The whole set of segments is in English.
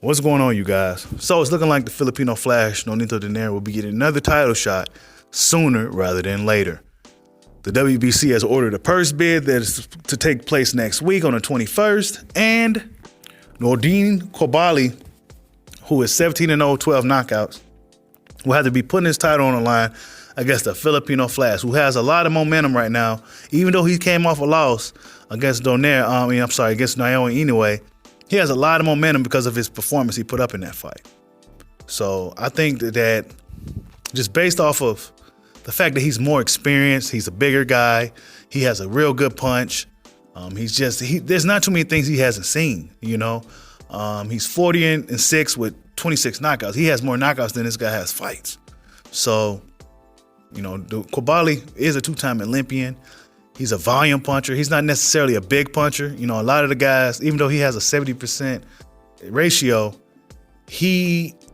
What's going on, you guys? So it's looking like the Filipino Flash, Nonito Donaire, will be getting another title shot sooner rather than later. The WBC has ordered a purse bid that is to take place next week on the 21st, and Oubaali, who is 17-0, 12 knockouts, will have to be putting his title on the line against the Filipino Flash, who has a lot of momentum right now. Even though he came off a loss against against Naoya Inoue, he has a lot of momentum because of his performance he put up in that fight. So I think that just based off of the fact that he's more experienced, he's a bigger guy, he has a real good punch. There's not too many things he hasn't seen, you know. He's 40-6 with 26 knockouts. He has more knockouts than this guy has fights. So, you know, Oubaali is a two-time Olympian. He's a volume puncher. He's not necessarily a big puncher. You know, a lot of the guys, even though he has a 70% ratio,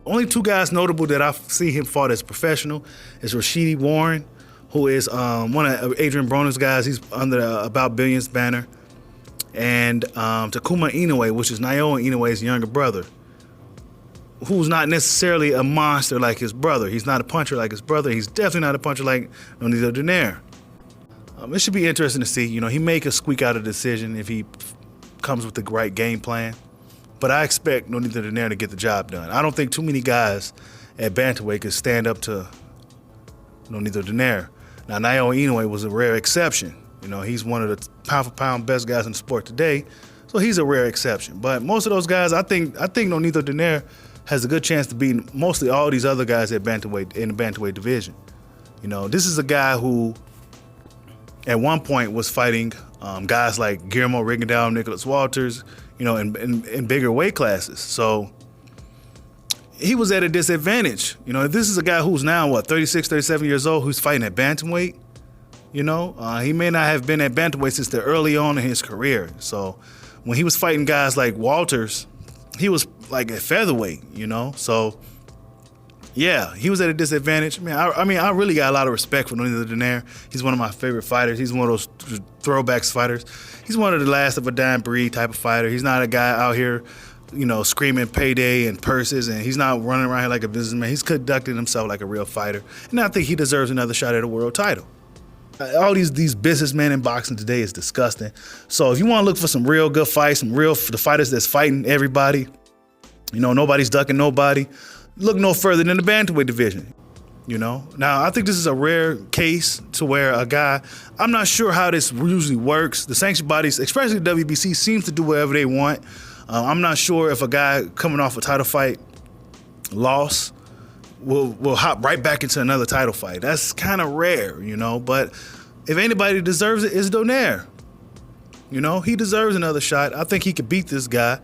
only two guys notable that I've seen him fought as professional is Rashidi Warren, who is one of Adrian Broner's guys. He's under the About Billions banner. And Takuma Inoue, which is Naoya Inoue's younger brother, who's not necessarily a monster like his brother. He's not a puncher like his brother. He's definitely not a puncher like Nonito Donaire. It should be interesting to see. You know, he may could squeak out a decision if he comes with the right game plan. But I expect Nonito Donaire to get the job done. I don't think too many guys at bantamweight could stand up to Nonito Donaire. Now, Naoya Inoue was a rare exception. You know, he's one of the pound-for-pound best guys in the sport today, so he's a rare exception. But most of those guys, I think Nonito Donaire has a good chance to beat mostly all these other guys at bantamweight in the bantamweight division. You know, this is a guy who at one point was fighting guys like Guillermo Rigondeaux, Nicholas Walters, you know, in bigger weight classes. So he was at a disadvantage. You know, this is a guy who's now, 36, 37 years old, who's fighting at bantamweight. You know, he may not have been at bantamweight since the early on in his career. So when he was fighting guys like Walters, he was like at featherweight, you know. So yeah, he was at a disadvantage. I really got a lot of respect for Nonito Donaire. He's one of my favorite fighters. He's one of those throwbacks fighters. He's one of the last of a dying breed type of fighter. He's not a guy out here, you know, screaming payday and purses, and he's not running around here like a businessman. He's conducting himself like a real fighter, and I think he deserves another shot at a world title. All these businessmen in boxing today is disgusting. So if you want to look for some real good fights, the fighters that's fighting everybody, you know, nobody's ducking nobody, look no further than the bantamweight division. You know, now I think this is a rare case to where a guy, I'm not sure how this usually works. The sanction bodies, especially the WBC, seems to do whatever they want. I'm not sure if a guy coming off a title fight loss will hop right back into another title fight. That's kind of rare, you know, but if anybody deserves it, it's Donaire. You know, he deserves another shot. I think he could beat this guy.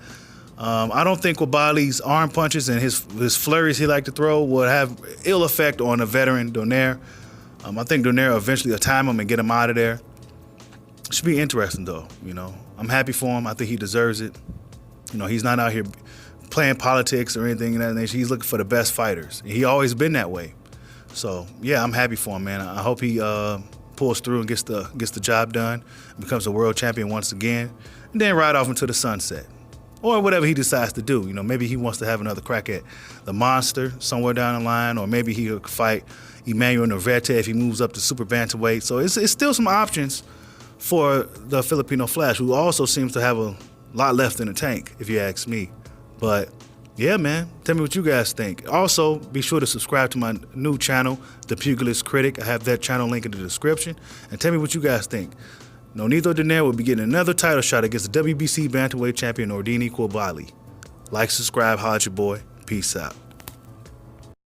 I don't think Oubaali's arm punches and his flurries he like to throw will have ill effect on a veteran Donaire. I think Donaire will eventually time him and get him out of there. Should be interesting, though, you know. I'm happy for him. I think he deserves it. You know, he's not out here playing politics or anything in that nature. He's looking for the best fighters. He always been that way. So yeah, I'm happy for him, man. I hope he pulls through and gets the job done, becomes a world champion once again, and then ride off into the sunset, or whatever he decides to do. You know, maybe he wants to have another crack at the monster somewhere down the line, or maybe he could fight Emmanuel Navarrete if he moves up to super bantamweight. So it's still some options for the Filipino Flash, who also seems to have a lot left in the tank, if you ask me. But yeah, man, tell me what you guys think. Also, be sure to subscribe to my new channel, The Pugilist Critic. I have that channel link in the description. And tell me what you guys think. Nonito Donaire will be getting another title shot against the WBC bantamweight champion Oubaali. Like, subscribe, holla at your boy. Peace out.